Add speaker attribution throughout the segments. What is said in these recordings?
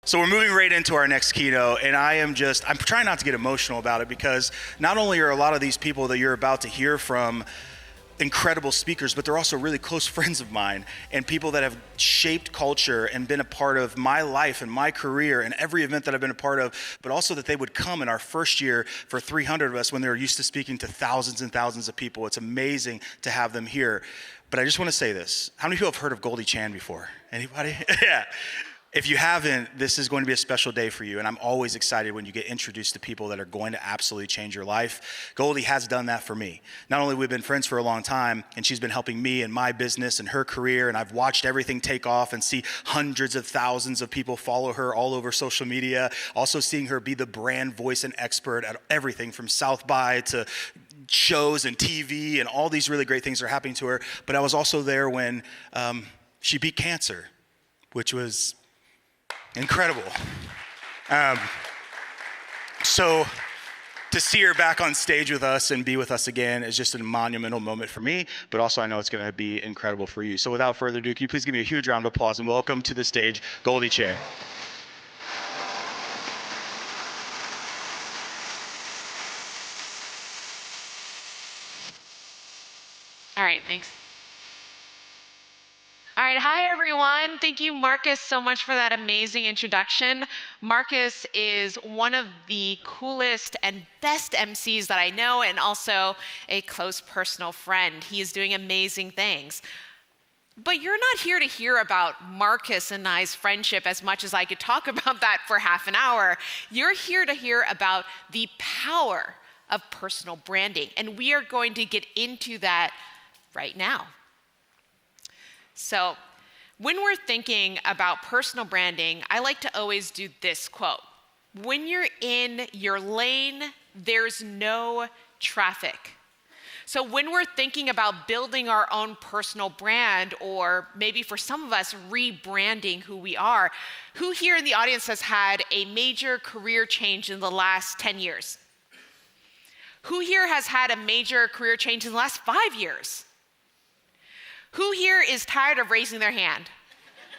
Speaker 1: So we're moving right into our next keynote, and I'm trying not to get emotional about it because not only are a lot of these people that you're about to hear from incredible speakers, but they're also really close friends of mine and people that have shaped culture and been a part of my life and my career and every event that I've been a part of, but also that they would come in our first year for 300 of us when they were used to speaking to thousands and thousands of people. It's amazing to have them here. But I just want to say this. How many people have heard of Goldie Chan before? Anybody? Yeah. If you haven't, this is going to be a special day for you, and I'm always excited when you get introduced to people that are going to absolutely change your life. Goldie has done that for me. Not only we've been friends for a long time, and she's been helping me in my business and her career, and I've watched everything take off and see hundreds of thousands of people follow her all over social media, also seeing her be the brand voice and expert at everything from South by to shows and TV, and all these really great things are happening to her. But I was also there when she beat cancer, which was incredible. So to see her back on stage with us and be with us again is just a monumental moment for me, but also I know it's going to be incredible for you. So without further ado, can you please give me a huge round of applause and welcome to the stage, Goldie Chan.
Speaker 2: All right, thanks. All right, hi everyone. Thank you, Marcus, so much for that amazing introduction. Marcus is one of the coolest and best MCs that I know, and also a close personal friend. He is doing amazing things. But you're not here to hear about Marcus and I's friendship as much as I could talk about that for half an hour. You're here to hear about the power of personal branding, and we are going to get into that right now. So when we're thinking about personal branding, I like to always do this quote. When you're in your lane, there's no traffic. So when we're thinking about building our own personal brand, or maybe for some of us, rebranding who we are, who here in the audience has had a major career change in the last 10 years? Who here has had a major career change in the last 5 years? Who here is tired of raising their hand?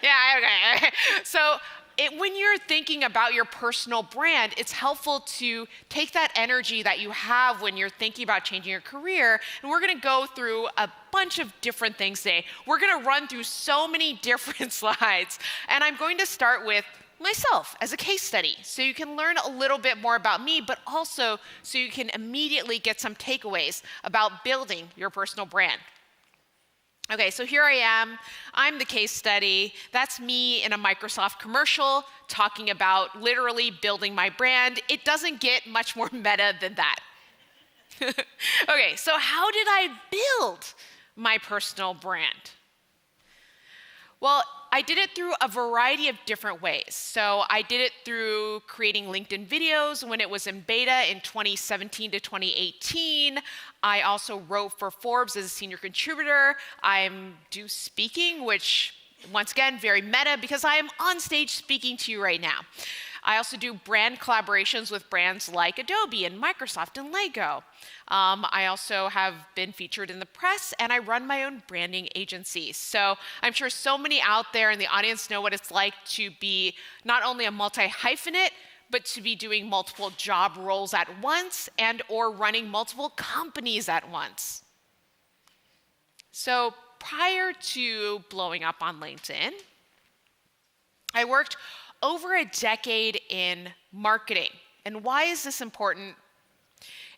Speaker 2: Yeah, okay. So when you're thinking about your personal brand, it's helpful to take that energy that you have when you're thinking about changing your career, and we're gonna go through a bunch of different things today. We're gonna run through so many different slides, and I'm going to start with myself as a case study, so you can learn a little bit more about me, but also so you can immediately get some takeaways about building your personal brand. Okay, so here I am. I'm the case study. That's me in a Microsoft commercial talking about literally building my brand. It doesn't get much more meta than that. Okay, so how did I build my personal brand? Well, I did it through a variety of different ways. So I did it through creating LinkedIn videos when it was in beta in 2017 to 2018. I also wrote for Forbes as a senior contributor. I do speaking, which once again, very meta because I am on stage speaking to you right now. I also do brand collaborations with brands like Adobe and Microsoft and Lego. I also have been featured in the press, and I run my own branding agency. So I'm sure so many out there in the audience know what it's like to be not only a multi-hyphenate, but to be doing multiple job roles at once and or running multiple companies at once. So prior to blowing up on LinkedIn, I worked over a decade in marketing. And why is this important?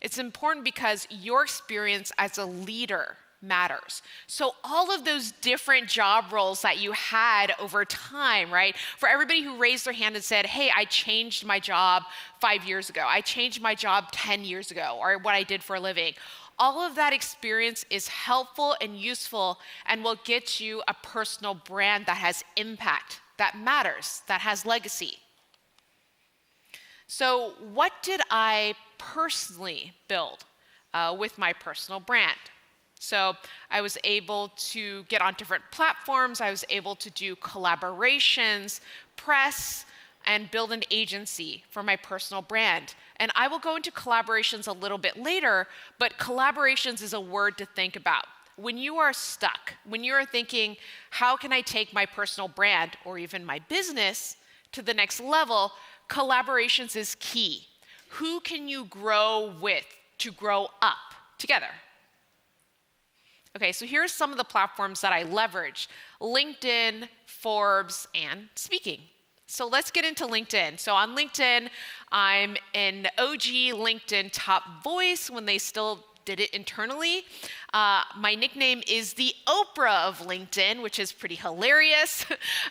Speaker 2: It's important because your experience as a leader matters. So all of those different job roles that you had over time, right? For everybody who raised their hand and said, hey, I changed my job 5 years ago. I changed my job 10 years ago, or what I did for a living. All of that experience is helpful and useful and will get you a personal brand that has impact, that matters, that has legacy. So what did I personally build with my personal brand? So I was able to get on different platforms. I was able to do collaborations, press, and build an agency for my personal brand. And I will go into collaborations a little bit later, but collaborations is a word to think about. When you are stuck, when you are thinking, how can I take my personal brand or even my business to the next level, collaborations is key. Who can you grow with to grow up together? Okay, so here's some of the platforms that I leverage: LinkedIn, Forbes, and speaking. So let's get into LinkedIn. So on LinkedIn, I'm an OG LinkedIn top voice when they still did it internally. My nickname is the Oprah of LinkedIn, which is pretty hilarious.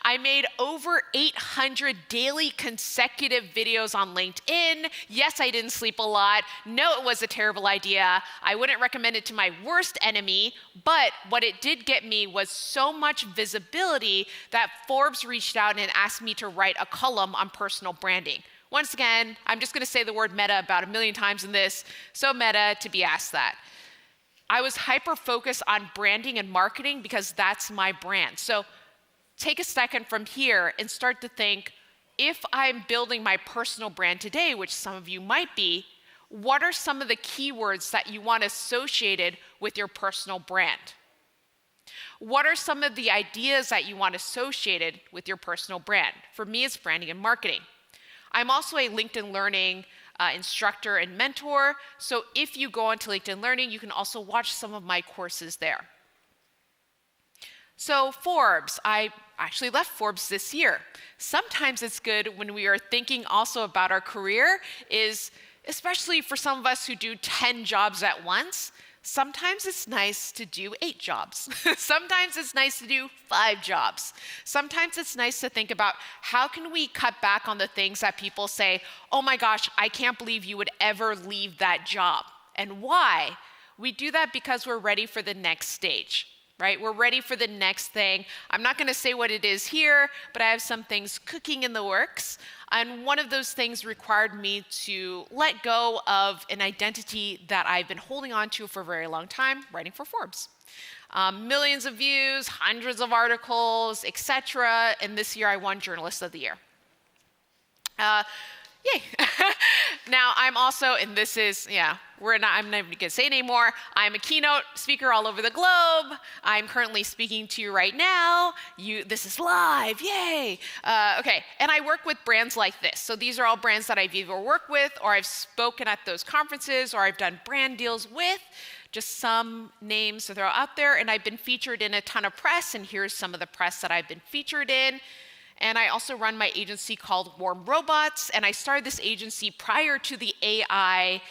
Speaker 2: I made over 800 daily consecutive videos on LinkedIn. Yes, I didn't sleep a lot. No, it was a terrible idea. I wouldn't recommend it to my worst enemy, but what it did get me was so much visibility that Forbes reached out and asked me to write a column on personal branding. Once again, I'm just going to say the word meta about 1,000,000 times in this, so meta to be asked that. I was hyper-focused on branding and marketing because that's my brand. So take a second from here and start to think, if I'm building my personal brand today, which some of you might be, what are some of the keywords that you want associated with your personal brand? What are some of the ideas that you want associated with your personal brand? For me, it's branding and marketing. I'm also a LinkedIn Learning instructor and mentor. So if you go onto LinkedIn Learning, you can also watch some of my courses there. So Forbes, I actually left Forbes this year. Sometimes it's good when we are thinking also about our career, is especially for some of us who do 10 jobs at once, sometimes it's nice to do 8 jobs. Sometimes it's nice to do 5 jobs. Sometimes it's nice to think about, how can we cut back on the things that people say, oh my gosh, I can't believe you would ever leave that job. And why? We do that because we're ready for the next stage, right? We're ready for the next thing. I'm not going to say what it is here, but I have some things cooking in the works. And one of those things required me to let go of an identity that I've been holding on to for a very long time, writing for Forbes. Millions of views, hundreds of articles, etc. And this year I won Journalist of the Year. Yay. Now I'm also, and this is, I'm not even going to say it anymore. I'm a keynote speaker all over the globe. I'm currently speaking to you right now. This is live, yay. Okay, and I work with brands like this. So these are all brands that I've either worked with, or I've spoken at those conferences, or I've done brand deals with. Just some names to throw out there. And I've been featured in a ton of press, and here's some of the press that I've been featured in. And I also run my agency called Warm Robots, and I started this agency prior to the AI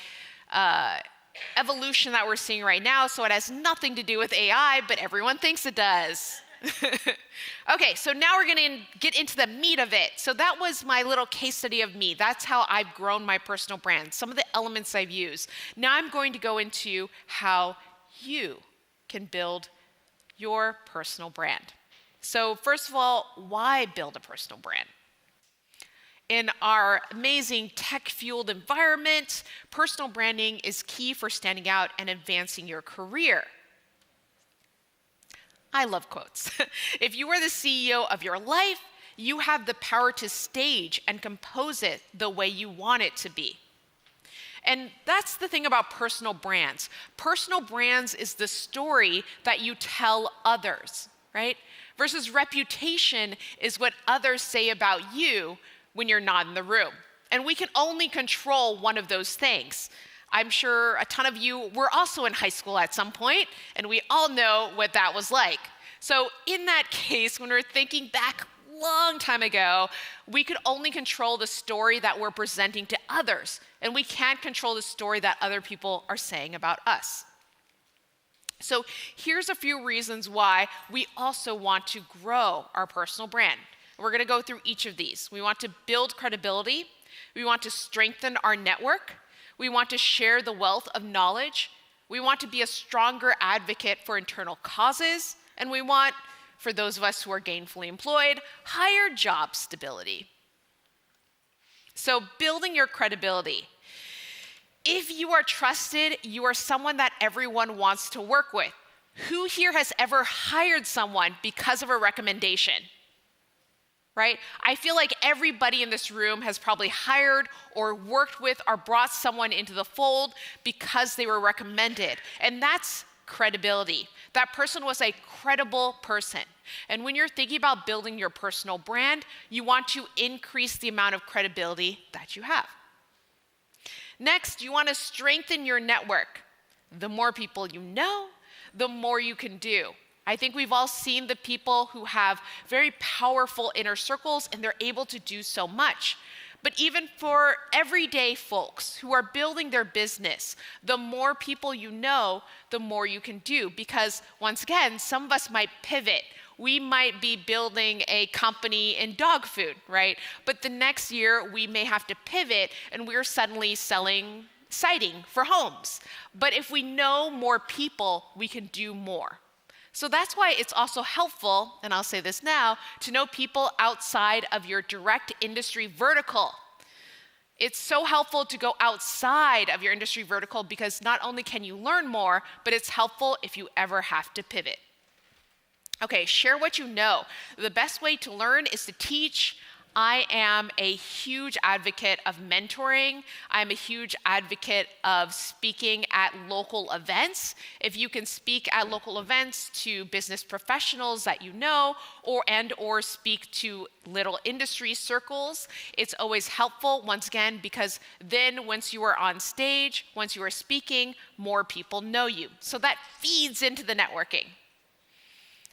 Speaker 2: evolution that we're seeing right now, so it has nothing to do with AI, but everyone thinks it does. Okay, so now we're gonna get into the meat of it. So that was my little case study of me. That's how I've grown my personal brand, some of the elements I've used. Now I'm going to go into how you can build your personal brand. So first of all, why build a personal brand? In our amazing tech-fueled environment, personal branding is key for standing out and advancing your career. I love quotes. If you are the CEO of your life, you have the power to stage and compose it the way you want it to be. And that's the thing about personal brands. Personal brands is the story that you tell others, right? Versus reputation is what others say about you when you're not in the room. And we can only control one of those things. I'm sure a ton of you were also in high school at some point, and we all know what that was like. So in that case, when we're thinking back a long time ago, we could only control the story that we're presenting to others, and we can't control the story that other people are saying about us. So here's a few reasons why we also want to grow our personal brand. We're going to go through each of these. We want to build credibility. We want to strengthen our network. We want to share the wealth of knowledge. We want to be a stronger advocate for internal causes. And we want, for those of us who are gainfully employed, higher job stability. So building your credibility. If you are trusted, you are someone that everyone wants to work with. Who here has ever hired someone because of a recommendation? Right? I feel like everybody in this room has probably hired or worked with or brought someone into the fold because they were recommended. And that's credibility. That person was a credible person. And when you're thinking about building your personal brand, you want to increase the amount of credibility that you have. Next, you want to strengthen your network. The more people you know, the more you can do. I think we've all seen the people who have very powerful inner circles and they're able to do so much. But even for everyday folks who are building their business, the more people you know, the more you can do. Because once again, some of us might pivot. We might be building a company in dog food, right? But the next year, we may have to pivot and we're suddenly selling siding for homes. But if we know more people, we can do more. So that's why it's also helpful, and I'll say this now, to know people outside of your direct industry vertical. It's so helpful to go outside of your industry vertical because not only can you learn more, but it's helpful if you ever have to pivot. Okay, share what you know. The best way to learn is to teach. I am a huge advocate of mentoring. I'm a huge advocate of speaking at local events. If you can speak at local events to business professionals that you know, or speak to little industry circles, it's always helpful, once again, because then once you are on stage, once you are speaking, more people know you. So that feeds into the networking.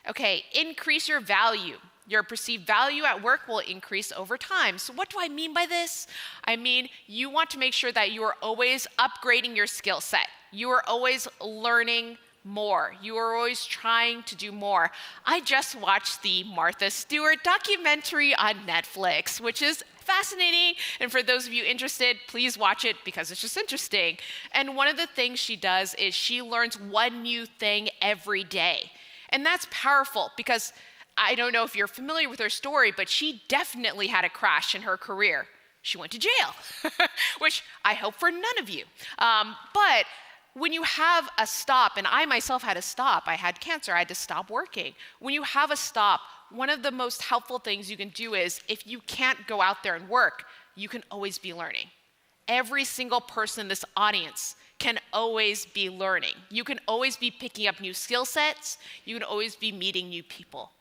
Speaker 2: Okay, increase your value. Your perceived value at work will increase over time. So what do I mean by this? I mean, you want to make sure that you are always upgrading your skill set. You are always learning more. You are always trying to do more. I just watched the Martha Stewart documentary on Netflix, which is fascinating. And for those of you interested, please watch it because it's just interesting. And one of the things she does is she learns one new thing every day. And that's powerful because I don't know if you're familiar with her story, but she definitely had a crash in her career. She went to jail, which I hope for none of you. But when you have a stop, and I myself had a stop, I had cancer, I had to stop working. When you have a stop, one of the most helpful things you can do is if you can't go out there and work, you can always be learning. Every single person in this audience can always be learning. You can always be picking up new skill sets. You can always be meeting new people.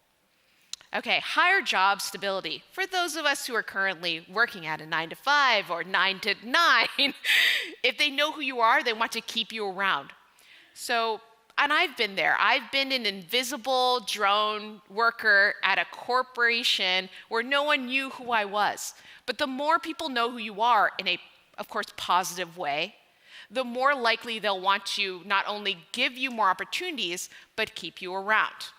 Speaker 2: Okay, higher job stability. For those of us who are currently working at a 9-to-5 or 9-to-9, if they know who you are, they want to keep you around. So, and I've been there. I've been an invisible drone worker at a corporation where no one knew who I was. But the more people know who you are in a, of course, positive way, the more likely they'll want to not only give you more opportunities, but keep you around.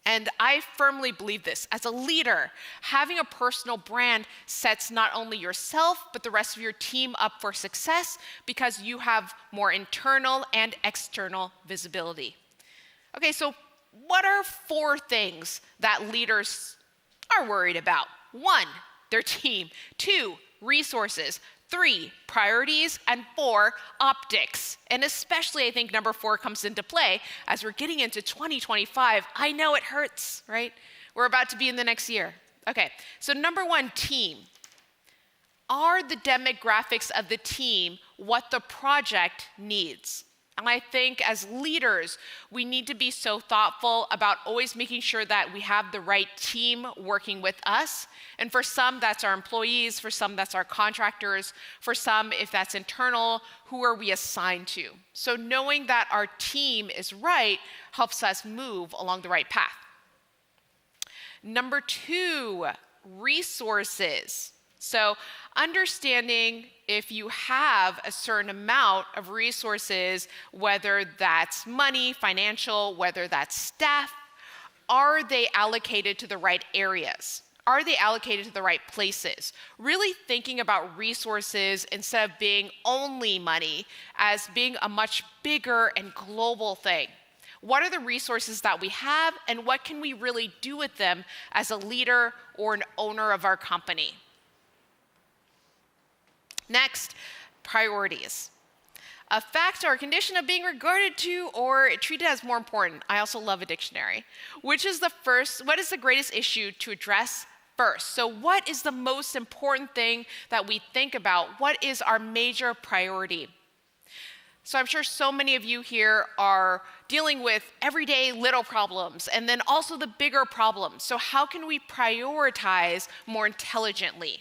Speaker 2: And I firmly believe this. As a leader, having a personal brand sets not only yourself, but the rest of your team up for success because you have more internal and external visibility. Okay, so what are 4 things that leaders are worried about? 1, their team. 2, resources. 3, priorities, and 4, optics. And especially I think number 4 comes into play as we're getting into 2025. I know it hurts, right? We're about to be in the next year. Okay, so number 1, team. Are the demographics of the team what the project needs? And I think as leaders, we need to be so thoughtful about always making sure that we have the right team working with us. And for some, that's our employees. For some, that's our contractors. For some, if that's internal, who are we assigned to? So knowing that our team is right helps us move along the right path. Number 2, resources. So understanding if you have a certain amount of resources, whether that's money, financial, whether that's staff, are they allocated to the right areas? Are they allocated to the right places? Really thinking about resources instead of being only money as being a much bigger and global thing. What are the resources that we have and what can we really do with them as a leader or an owner of our company? Next, priorities. A fact or a condition of being regarded to or treated as more important. I also love a dictionary. What is the greatest issue to address first? So what is the most important thing that we think about? What is our major priority? So I'm sure so many of you here are dealing with everyday little problems and then also the bigger problems. So how can we prioritize more intelligently?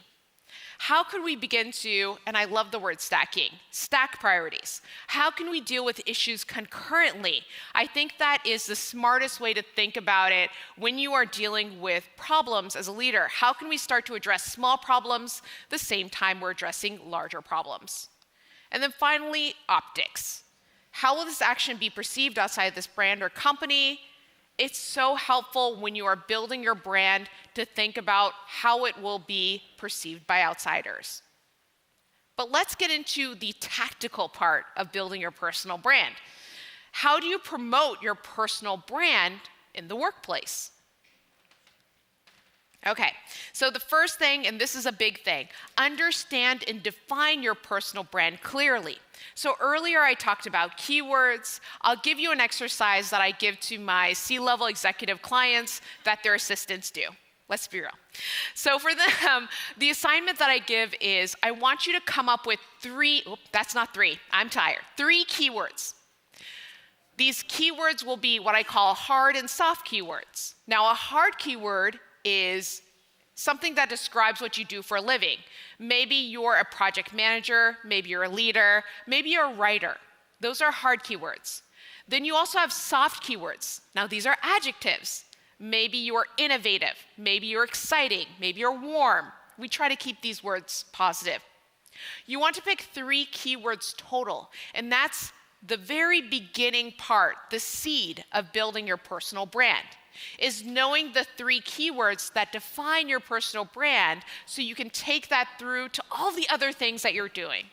Speaker 2: How could we begin to, and I love the word stacking, stack priorities? How can we deal with issues concurrently? I think that is the smartest way to think about it when you are dealing with problems as a leader. How can we start to address small problems the same time we're addressing larger problems? And then finally, optics. How will this action be perceived outside this brand or company? It's so helpful when you are building your brand to think about how it will be perceived by outsiders. But let's get into the tactical part of building your personal brand. How do you promote your personal brand in the workplace? Okay, so the first thing, and this is a big thing, understand and define your personal brand clearly. So earlier I talked about keywords. I'll give you an exercise that I give to my C-level executive clients that their assistants do. Let's be real. So for them, the assignment that I give is I want you to come up with three keywords. These keywords will be what I call hard and soft keywords. Now a hard keyword is something that describes what you do for a living. Maybe you're a project manager, maybe you're a leader, maybe you're a writer. Those are hard keywords. Then you also have soft keywords. Now these are adjectives. Maybe you're innovative, maybe you're exciting, maybe you're warm. We try to keep these words positive. You want to pick 3 keywords total, and that's the very beginning part, the seed of building your personal brand, is knowing the 3 keywords that define your personal brand so you can take that through to all the other things that you're doing.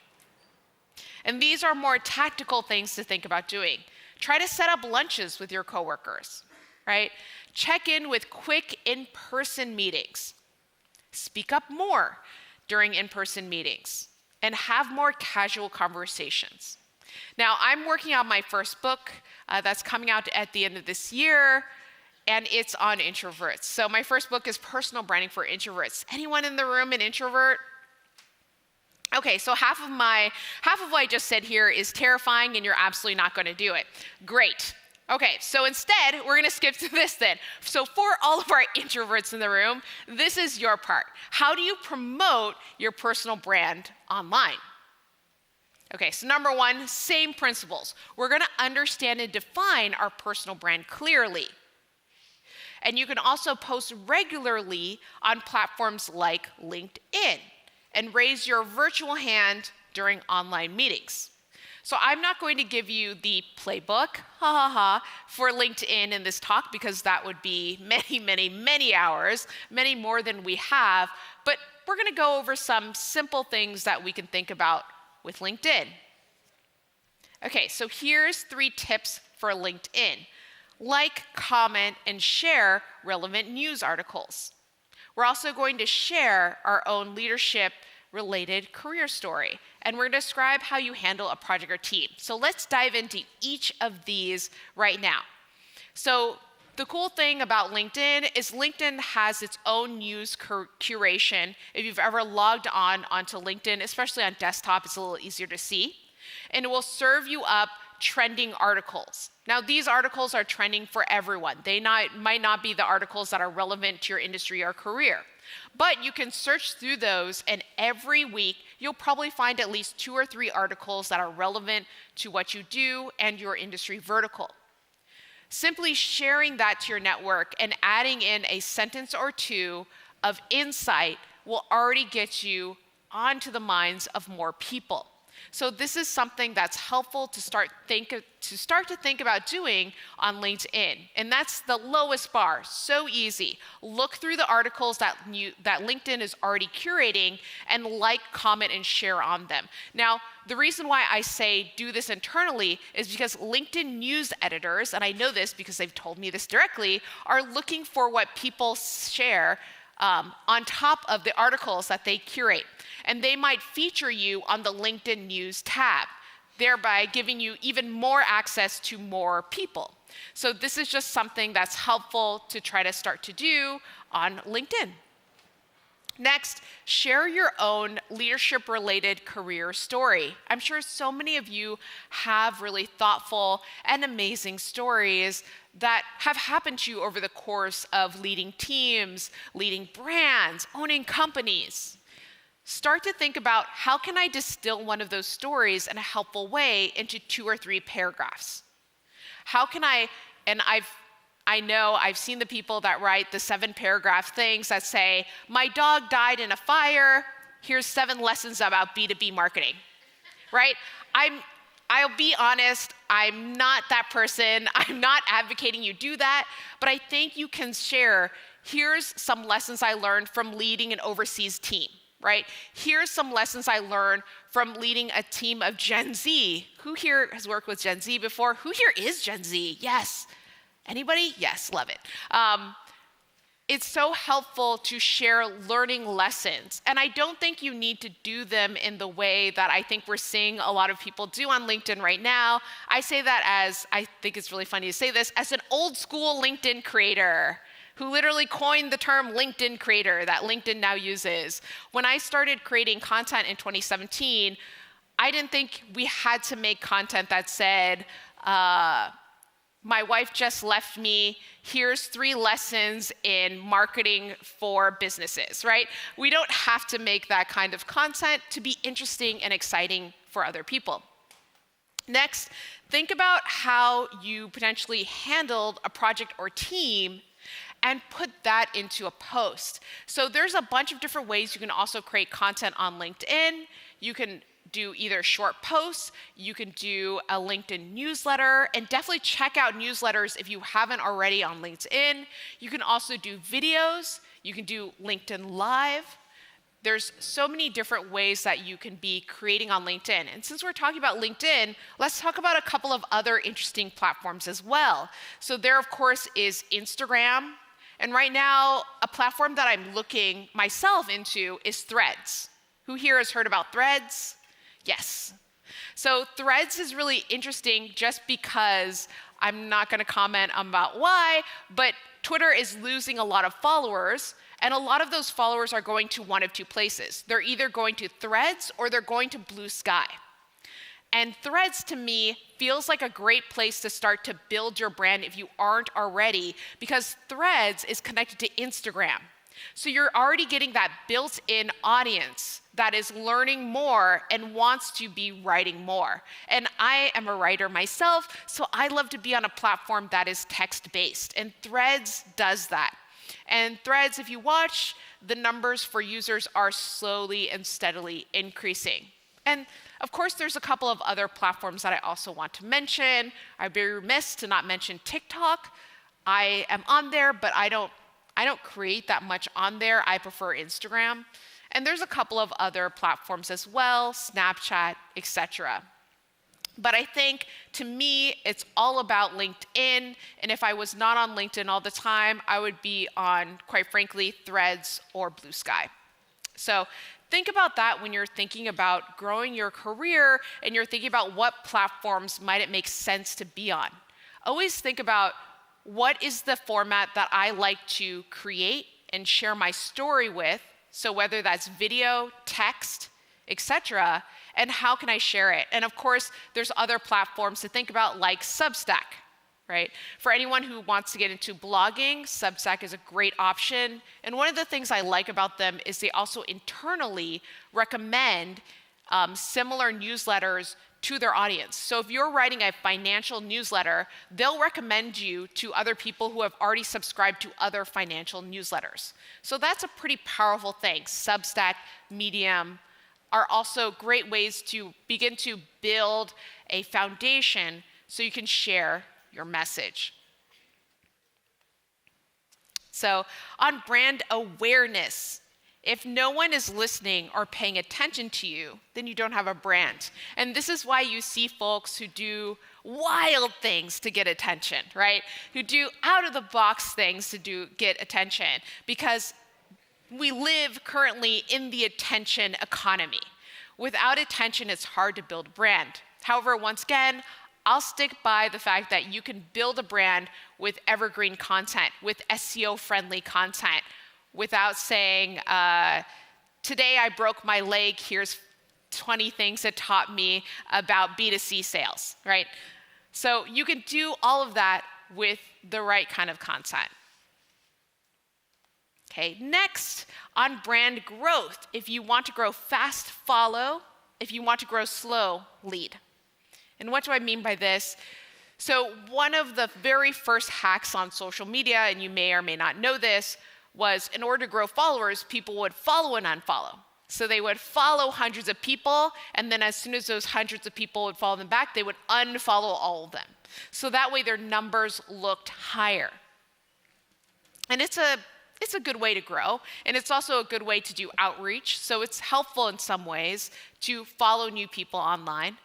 Speaker 2: And these are more tactical things to think about doing. Try to set up lunches with your coworkers, right? Check in with quick in-person meetings. Speak up more during in-person meetings and have more casual conversations. Now, I'm working on my first book that's coming out at the end of this year, and it's on introverts. So my first book is Personal Branding for Introverts. Anyone in the room an introvert? Okay, so half of what I just said here is terrifying and you're absolutely not going to do it. Great. Okay, so instead, we're going to skip to this then. So for all of our introverts in the room, this is your part. How do you promote your personal brand online? Okay, so number 1, same principles. We're going to understand and define our personal brand clearly. And you can also post regularly on platforms like LinkedIn and raise your virtual hand during online meetings. So I'm not going to give you the playbook, for LinkedIn in this talk because that would be many, many, many hours, many more than we have. But we're going to go over some simple things that we can think about with LinkedIn. Okay, so here's 3 tips for LinkedIn. Like, comment, and share relevant news articles. We're also going to share our own leadership-related career story, and we're going to describe how you handle a project or team. So let's dive into each of these right now. So the cool thing about LinkedIn is LinkedIn has its own news curation. If you've ever logged onto LinkedIn, especially on desktop, it's a little easier to see. And it will serve you up trending articles. Now, these articles are trending for everyone. They might not be the articles that are relevant to your industry or career. But you can search through those, and every week, you'll probably find at least 2 or 3 articles that are relevant to what you do and your industry vertical. Simply sharing that to your network and adding in a sentence or 2 of insight will already get you onto the minds of more people. So this is something that's helpful to start to think about doing on LinkedIn. And that's the lowest bar, so easy. Look through the articles that LinkedIn is already curating and like, comment, and share on them. Now, the reason why I say do this internally is because LinkedIn news editors, and I know this because they've told me this directly, are looking for what people share on top of the articles that they curate. And they might feature you on the LinkedIn News tab, thereby giving you even more access to more people. So this is just something that's helpful to try to start to do on LinkedIn. Next, share your own leadership-related career story. I'm sure so many of you have really thoughtful and amazing stories that have happened to you over the course of leading teams, leading brands, owning companies. Start to think about, how can I distill one of those stories in a helpful way into 2 or 3 paragraphs? How can I know I've seen the people that write the 7-paragraph things that say, my dog died in a fire, here's 7 lessons about B2B marketing, right? I'll be honest, I'm not that person. I'm not advocating you do that, but I think you can share, here's some lessons I learned from leading an overseas team, right? Here's some lessons I learned from leading a team of Gen Z. Who here has worked with Gen Z before? Who here is Gen Z? Yes. Anybody? Yes, love it. It's so helpful to share learning lessons. And I don't think you need to do them in the way that I think we're seeing a lot of people do on LinkedIn right now. I say that as, I think it's really funny to say this, as an old school LinkedIn creator who literally coined the term LinkedIn creator that LinkedIn now uses. When I started creating content in 2017, I didn't think we had to make content that said, my wife just left me, here's 3 lessons in marketing for businesses, right? We don't have to make that kind of content to be interesting and exciting for other people. Next, think about how you potentially handled a project or team and put that into a post. So there's a bunch of different ways you can also create content on LinkedIn. You can do either short posts, you can do a LinkedIn newsletter, and definitely check out newsletters if you haven't already on LinkedIn. You can also do videos, you can do LinkedIn Live. There's so many different ways that you can be creating on LinkedIn. And since we're talking about LinkedIn, let's talk about a couple of other interesting platforms as well. So there, of course, is Instagram. And right now, a platform that I'm looking myself into is Threads. Who here has heard about Threads? Yes. So Threads is really interesting just because I'm not going to comment about why, but Twitter is losing a lot of followers, and a lot of those followers are going to one of 2 places. They're either going to Threads or they're going to Blue Sky. And Threads, to me, feels like a great place to start to build your brand if you aren't already, because Threads is connected to Instagram. So you're already getting that built-in audience that is learning more and wants to be writing more. And I am a writer myself, so I love to be on a platform that is text-based, and Threads does that. And Threads, if you watch, the numbers for users are slowly and steadily increasing. And of course, there's a couple of other platforms that I also want to mention. I'd be remiss to not mention TikTok. I am on there, but I don't create that much on there. I prefer Instagram. And there's a couple of other platforms as well, Snapchat, etc. But I think, to me, it's all about LinkedIn. And if I was not on LinkedIn all the time, I would be on, quite frankly, Threads or Blue Sky. So think about that when you're thinking about growing your career and you're thinking about what platforms might it make sense to be on. Always think about, what is the format that I like to create and share my story with? So whether that's video, text, etc., and how can I share it? And of course, there's other platforms to think about, like Substack, right? For anyone who wants to get into blogging, Substack is a great option. And one of the things I like about them is they also internally recommend similar newsletters to their audience. So if you're writing a financial newsletter, they'll recommend you to other people who have already subscribed to other financial newsletters. So that's a pretty powerful thing. Substack, Medium are also great ways to begin to build a foundation so you can share your message. So on brand awareness, if no one is listening or paying attention to you, then you don't have a brand. And this is why you see folks who do wild things to get attention, right? Who do out-of-the-box things to get attention, because we live currently in the attention economy. Without attention, it's hard to build a brand. However, once again, I'll stick by the fact that you can build a brand with evergreen content, with SEO-friendly content, without saying, today I broke my leg, here's 20 things that taught me about B2C sales, right? So you can do all of that with the right kind of content. Okay, next, on brand growth. If you want to grow fast, follow. If you want to grow slow, lead. And what do I mean by this? So one of the very first hacks on social media, and you may or may not know this, was in order to grow followers, people would follow and unfollow. So they would follow hundreds of people, and then as soon as those hundreds of people would follow them back, they would unfollow all of them. So that way their numbers looked higher. And it's a good way to grow, and it's also a good way to do outreach. So it's helpful in some ways to follow new people online.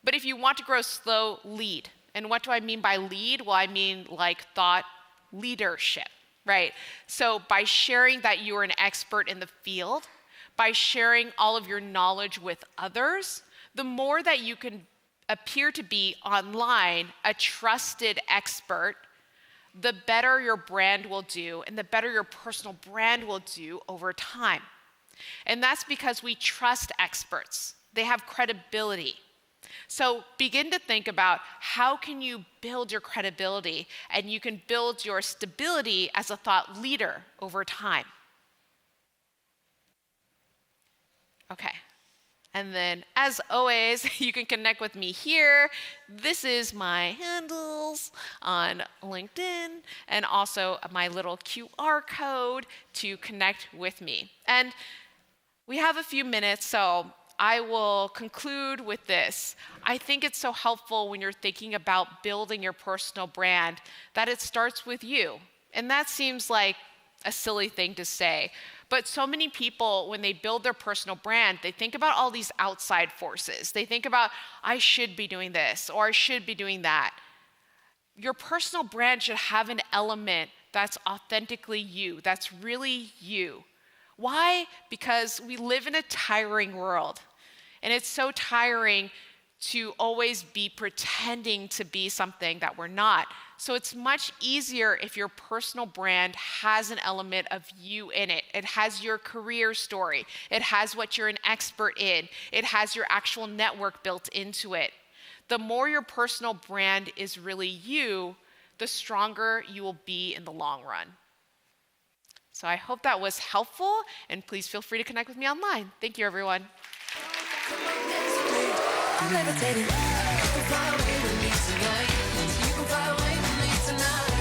Speaker 2: But if you want to grow slow, lead. And what do I mean by lead? Well, I mean like thought leadership, right? So by sharing that you are an expert in the field, by sharing all of your knowledge with others, the more that you can appear to be online a trusted expert, the better your brand will do and the better your personal brand will do over time. And that's because we trust experts. They have credibility. So begin to think about how can you build your credibility, and you can build your stability as a thought leader over time. Okay. And then, as always, you can connect with me here. This is my handles on LinkedIn, and also my little QR code to connect with me. And we have a few minutes, so I will conclude with this. I think it's so helpful when you're thinking about building your personal brand that it starts with you. And that seems like a silly thing to say. But so many people, when they build their personal brand, they think about all these outside forces. They think about, I should be doing this, or I should be doing that. Your personal brand should have an element that's authentically you, that's really you. Why? Because we live in a tiring world. And it's so tiring to always be pretending to be something that we're not. So it's much easier if your personal brand has an element of you in it. It has your career story. It has what you're an expert in. It has your actual network built into it. The more your personal brand is really you, the stronger you will be in the long run. So I hope that was helpful, and please feel free to connect with me online. Thank you, everyone.
Speaker 3: I'm levitating. Fly away with me tonight.